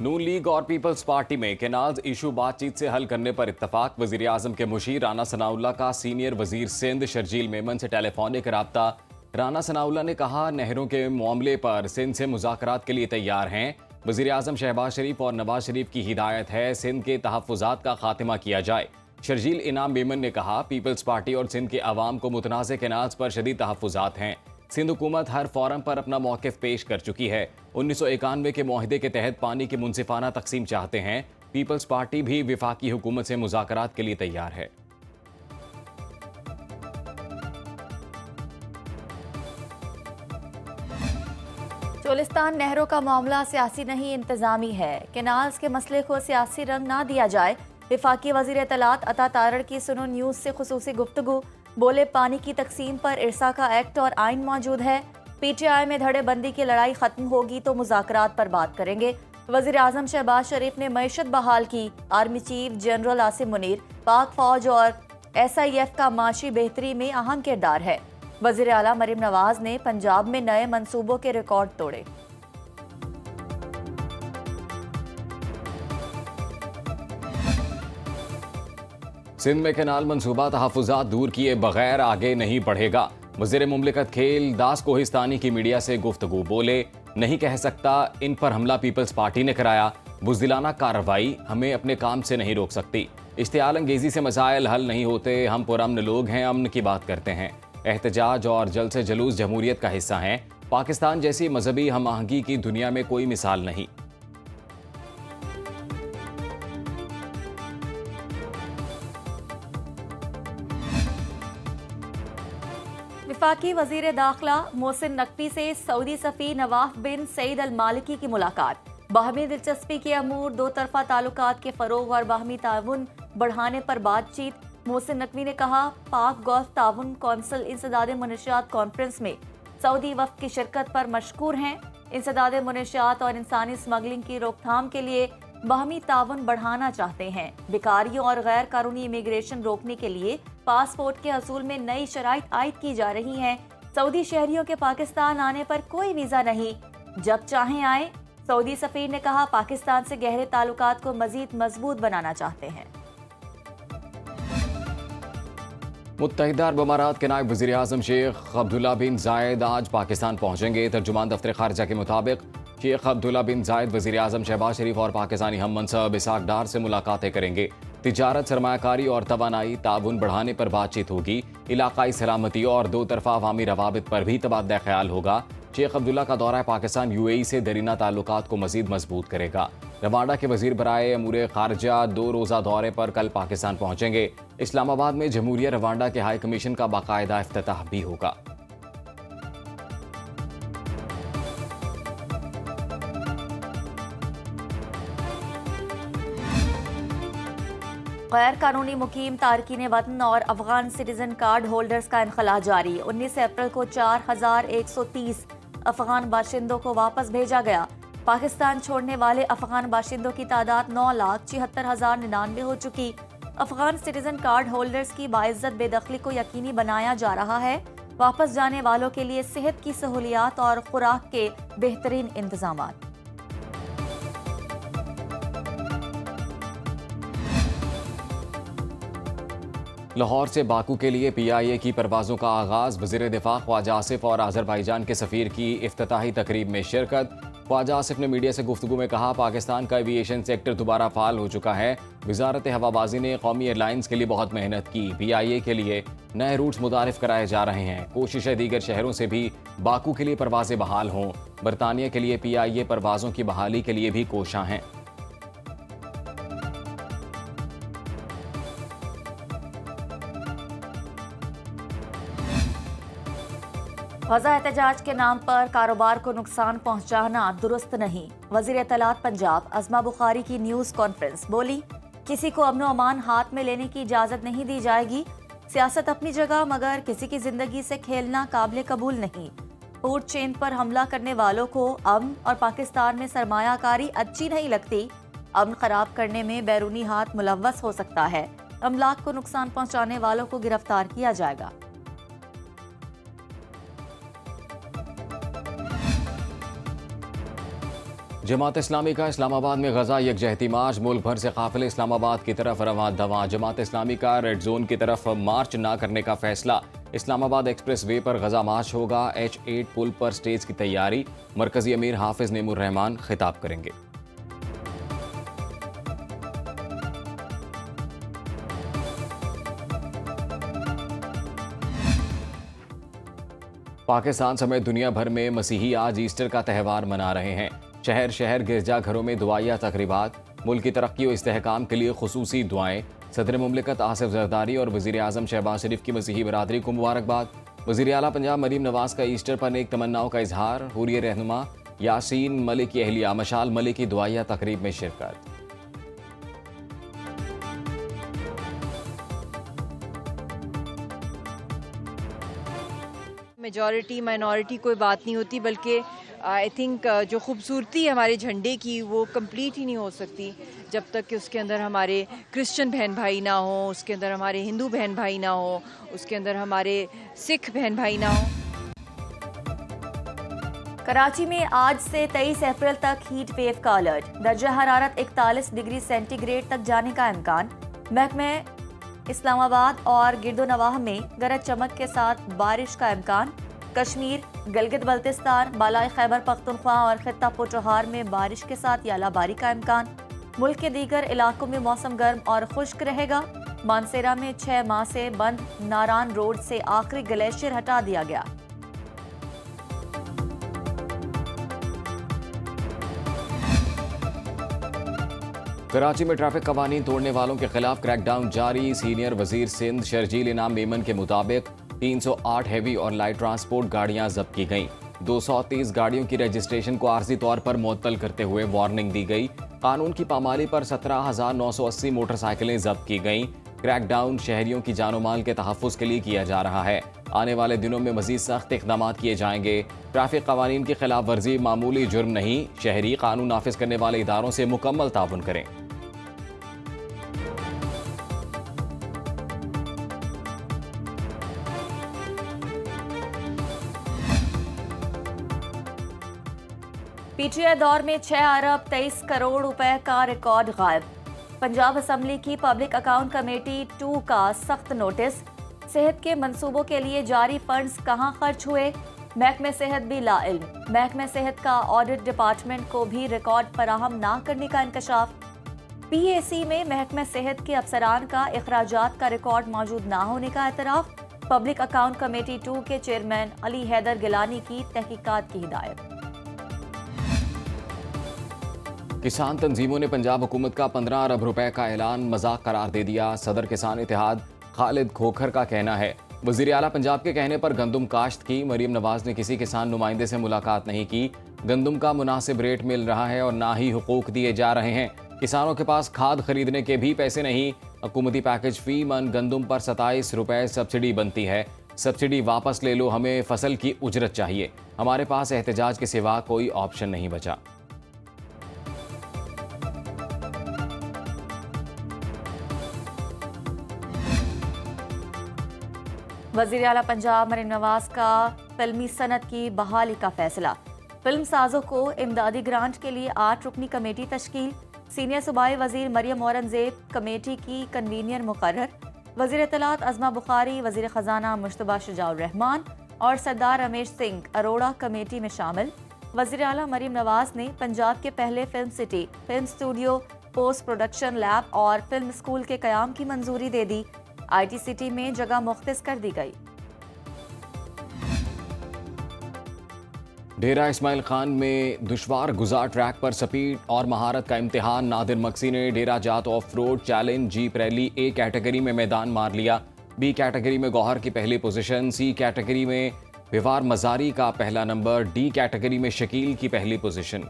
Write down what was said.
नून league और peoples party में canals issue बातचीत से हल करने पर इत्तफाक। वजीर आजम के मुशीर राना सनाउल्लाह का सीनियर वजीर सिंध शर्जील मेमन से टेलीफोनिक राब्ता। राना सनाउल्लाह ने कहा, नहरों के मामले पर सिंध से मुज़ाकरात के लिए तैयार हैं। वजीर आजम शहबाज शरीफ और नवाज शरीफ की हिदायत है, सिंध के तहफ़्फ़ुज़ात का खात्मा किया जाए। शर्जील इनाम मेमन ने कहा, पीपल्स पार्टी और सिंध के अवाम को मुतनाज़ केनाल्स पर शदीद तहफ़्फ़ुज़ात हैं। सिंध हुकूमत हर फोरम पर अपना मौक़िफ़ पेश कर चुकी है। 1991 के मुआहदे के तहत पानी की मुनसिफाना तकसीम चाहते हैं। पीपल्स पार्टी भी विफाकी हुकूमत से मुज़ाकरात के लिए तैयार है। चोलिस्तान नहरों का मामला सियासी नहीं इंतजामी है। केनाल्स के मसले को सियासी रंग ना दिया जाए। विफाकी वजीर इत्तलात अता तारड़ की सुनो न्यूज़ से खुसूसी गुफ्तगू। बोले, पानी की तकसीम पर इरसा का एक्ट और आइन मौजूद है। PTI में धड़ेबंदी की लड़ाई खत्म होगी तो मुज़ाकरात पर बात करेंगे। वज़ीर आज़म शहबाज शरीफ ने मईशत बहाल की। Army chief general Asim Munir, पाक फौज और SIF का माशी बेहतरी में अहम किरदार है। वज़ीर आला मरीम नवाज ने पंजाब में नए मंसूबों के रिकॉर्ड तोड़े। सिंध में केनाल मंसूबा तहफ़्फ़ुज़ात दूर किए बगैर आगे नहीं बढ़ेगा। वज़ीर मुमलिकत खेल दास कोहिस्तानी की मीडिया से गुफ्तगू। बोले, नहीं कह सकता इन पर हमला पीपल्स पार्टी ने कराया। बुज़दिलाना कार्रवाई हमें अपने काम से नहीं रोक सकती। इश्तियाल अंगेज़ी से मसाइल हल नहीं होते। हम पुरअमन लोग हैं, अमन की बात करते हैं। एहतजाज और जलसे जलूस जमहूरियत का हिस्सा हैं। पाकिस्तान जैसी मजहबी हम आहंगी की दुनिया में कोई मिसाल नहीं। वफाकी वजीर दाखिला मोहसिन नकवी से सऊदी सफ़ीर नवाफ बिन सईद अल मालिकी की मुलाकात। बाहमी दिलचस्पी के अमूर, दो तरफा ताल्लुकात के फ़रोग और बाहमी ताउन बढ़ाने पर बातचीत। मोहसिन नकवी ने कहा, पाक गल्फ ताउन कौंसिल इंसदाद मुनशियात कॉन्फ्रेंस में सऊदी वफ़द की शिरकत पर मशकूर हैं। इंसदाद मुनशियात और इंसानी स्मगलिंग की रोकथाम के लिए बाहमी ताउन बढ़ाना चाहते हैं। बेकारियों और गैर कानूनी इमिग्रेशन रोकने के लिए पासपोर्ट के असूल में नई शराइत आयद की जा रही हैं। सऊदी शहरियों के पाकिस्तान आने पर कोई वीज़ा नहीं, जब चाहें आए। सऊदी सफ़ीर ने कहा, पाकिस्तान से गहरे ताल्लुकात को मज़ीद मजबूत बनाना चाहते हैं। मुत्तहिदा अरब अमारात के नायब वज़ीर आज़म शेख अब्दुल्ला बिन जायद आज पाकिस्तान पहुँचेंगे। तर्जुमान दफ्तर खारजा के मुताबिक शेख अब्दुल्ला बिन जायद वज़ीर आज़म शहबाज शरीफ और पाकिस्तानी हम मनसब इसाक डार से मुलाकातें करेंगे। तिजारत, सरमायाकारी और तवानाई ताउन बढ़ाने पर बातचीत होगी। इलाकाई सलामती और दो तरफा अवामी रवाबित पर भी तबादला ख्याल होगा। शेख अब्दुल्ला का दौरा पाकिस्तान UAE से दरीना ताल्लुकात को मजीद मजबूत करेगा। रवांडा के वजीर बराए अमूर खारजा 2 रोज़ा दौरे पर कल पाकिस्तान पहुँचेंगे। इस्लामाबाद में जमहूरिया रवांडा के हाई कमीशन का बाकायदा इफ्तिताह भी होगा। गैर कानूनी मुकीम तारकीन वतन और अफगान सिटीजन कार्ड होल्डर्स का इनखला जारी। 19 अप्रैल को 4130 अफगान बाशिंदों को वापस भेजा गया। पाकिस्तान छोड़ने वाले अफगान बाशिंदों की तादाद 9,76,099 हो चुकी। अफगान सिटीजन कार्ड होल्डर्स की बाइज्जत बेदखली को यकीनी बनाया जा रहा है। वापस जाने वालों के लिए सेहत की सहूलियात और खुराक के बेहतरीन इंतजाम। लाहौर से बाकू के लिए PIA की परवाज़ों का आगाज़। वज़ीर दिफा ख्वाजा आसिफ और आज़रबाईजान के सफ़ीर की इफ्तिताही तकरीब में शिरकत। ख्वाजा आसिफ ने मीडिया से गुफ्तगू में कहा, पाकिस्तान का एविएशन सेक्टर दोबारा फाल हो चुका है। वज़ारत हवाबाजी ने कौमी एयरलाइंस के लिए बहुत मेहनत की। PIA के लिए नए रूट्स मुतारिफ कराए जा रहे हैं। कोशिश है दीगर शहरों से भी बाकू के लिए परवाज़ें बहाल हों। बरतानिया के लिए PIA परवाज़ों की बहाली के लिए भी कोशां हैं। वज़ा एहतजाज के नाम पर कारोबार को नुकसान पहुंचाना दुरुस्त नहीं। वज़ीर इत्तलात पंजाब अज़मा बुखारी की न्यूज़ कॉन्फ्रेंस। बोली, किसी को अमनो अमान हाथ में लेने की इजाज़त नहीं दी जाएगी। सियासत अपनी जगह, मगर किसी की ज़िंदगी से खेलना काबिल कबूल नहीं। फूड चेन पर हमला करने वालों को अमन और पाकिस्तान में सरमायाकारी अच्छी नहीं लगती। अमन खराब करने में बैरूनी हाथ मुलव्वस हो सकता है। अमलाक को नुकसान पहुंचाने वालों को गिरफ्तार किया जाएगा। जमात इस्लामी का इस्लामाबाद में गजा यकजहती मार्च, मुल्क भर से काफिले इस्लामाबाद की तरफ रवां दवां। जमात इस्लामी का रेड जोन की तरफ मार्च ना करने का फैसला। इस्लामाबाद एक्सप्रेस वे पर गजा मार्च होगा। H8 पुल पर स्टेज की तैयारी। मरकजी अमीर हाफिज नेमुर रहमान खिताब करेंगे। पाकिस्तान समेत दुनिया भर में मसीही आज ईस्टर का त्यौहार मना रहे हैं। शहर शहर गिरजाघरों में दुआया तकरीबात। मुल्क की तरक्की और इस्तेहकाम के लिए खुसूसी दुआएं। सदर मुमलिकत आसिफ जरदारी और वज़ीर आज़म शहबाज शरीफ की मसीही बरादरी को मुबारकबाद। वज़ीर आला पंजाब मरीम नवाज का ईस्टर पर नेक तमन्नाओं का इजहार। हुर्रिय रहनुमा यासीन मलिक की अहलिया मशाल मलिक की दुआया तकरीब में शिरकत। मेजॉरिटी माइनॉरिटी कोई बात नहीं होती, बल्कि आई थिंक जो खूबसूरती है हमारे झंडे की वो कंप्लीट ही नहीं हो सकती जब तक कि उसके अंदर हमारे क्रिश्चियन बहन भाई ना हो, उसके अंदर हमारे हिंदू बहन भाई ना हो, उसके अंदर हमारे सिख बहन भाई ना हो। कराची में आज से 23 अप्रैल तक हीट वेव का अलर्ट। दर्जा हरारत 41 डिग्री सेंटीग्रेड तक जाने का इम्कान। महकमे इस्लामाबाद और गिरदोनवाह में गरज चमक के साथ बारिश का इम्कान। कश्मीर, गिलगित बल्तिस्तान, बालाई खैबर पख्तूनख्वा और खित्ता पोठोहार में बारिश के साथ यालाबारी का इम्कान। मुल्क के दीगर इलाकों में मौसम गर्म और खुश्क रहेगा। मानसेरा में 6 माह से बंद नारान रोड से आखिरी ग्लेशियर हटा दिया गया। कराची में ट्रैफिक कवानीन तोड़ने वालों के खिलाफ क्रैकडाउन जारी। सीनियर वजीर सिंध शर्जील इनाम मेमन के मुताबिक 308 हैवी और लाइट ट्रांसपोर्ट गाड़ियां जब्त की गईं। 230 गाड़ियों की रजिस्ट्रेशन को आर्जी तौर पर मुअत्तल करते हुए वार्निंग दी गई। कानून की पामाली पर 17,980 मोटरसाइकिलें जब्त की गईं। क्रैकडाउन शहरियों की जानो माल के तहफ़्फ़ुज़ के लिए किया जा रहा है। आने वाले दिनों में मज़ीद सख्त इक़दामात किए जाएंगे। ट्रैफिक कवानीन की खिलाफ वर्जी मामूली जुर्म नहीं। शहरी कानून नाफिज करने वाले इदारों से मुकम्मल ताउन करें। पीटीआई दौर में 6 अरब 23 करोड़ रुपए का रिकॉर्ड गायब। पंजाब असम्बली की पब्लिक अकाउंट कमेटी 2 का सख्त नोटिस। सेहत के मंसूबों के लिए जारी फंड्स कहां खर्च हुए, महकमे सेहत भी लाइल्म। महकमे सेहत का ऑडिट डिपार्टमेंट को भी रिकॉर्ड फराहम ना करने का इंकशाफ। पीएसी में महकमे सेहत के अफसरान का अखराजात का रिकॉर्ड मौजूद ना होने का एतराफ। पब्लिक अकाउंट कमेटी 2 के चेयरमैन अली हैदर गिलानी की तहकीकात की हिदायत। किसान तंजीमों ने पंजाब हुकूमत का 15 अरब रुपए का ऐलान मजाक करार दे दिया। सदर किसान इत्तेहाद खालिद खोखर का कहना है, वज़ीर आला पंजाब के कहने पर गंदम काश्त की। मरीम नवाज ने किसी किसान नुमाइंदे से मुलाकात नहीं की। गंदम का मुनासिब रेट मिल रहा है और ना ही हुकूक दिए जा रहे हैं। किसानों के पास खाद खरीदने के भी पैसे नहीं। हुकूमती पैकेज फी मन गंदम पर 27 रुपए सब्सिडी बनती है। सब्सिडी वापस ले लो, हमें फसल की उजरत चाहिए। हमारे पास एहतजाज के सिवा कोई ऑप्शन नहीं बचा। वज़ीर आला पंजाब मरीम नवाज का फिल्मी सनत की बहाली का फैसला। फिल्म साजों को इमदादी ग्रांट के लिए 8 रुकनी कमेटी तश्कील। सीनियर सूबाई वजीर मरियम औरंगजेब कमेटी की कन्वीनियर मुकर्रर। वजीर इत्तलात अज़मा बुखारी, वजीर खजाना मुश्तबा शुजाउर रहमान और सरदार रमेश सिंह अरोड़ा कमेटी में शामिल। वज़ीर आला मरीम नवाज ने पंजाब के पहले film city, film studio, post production lab और फिल्म स्कूल के क़याम की मंजूरी दे दी। IT सिटी में जगह मुख्तस कर दी गई। डेरा इस्माइल खान में दुश्वार गुजार ट्रैक पर स्पीड और महारत का इम्तिहान। नादिर मक्सी ने डेरा जात of road challenge jeep rally A category में मैदान मार लिया। B कैटेगरी में गौहर की पहली पोजीशन, C कैटेगरी में विवार मजारी का पहला नंबर, D कैटेगरी में शकील की पहली पोजीशन।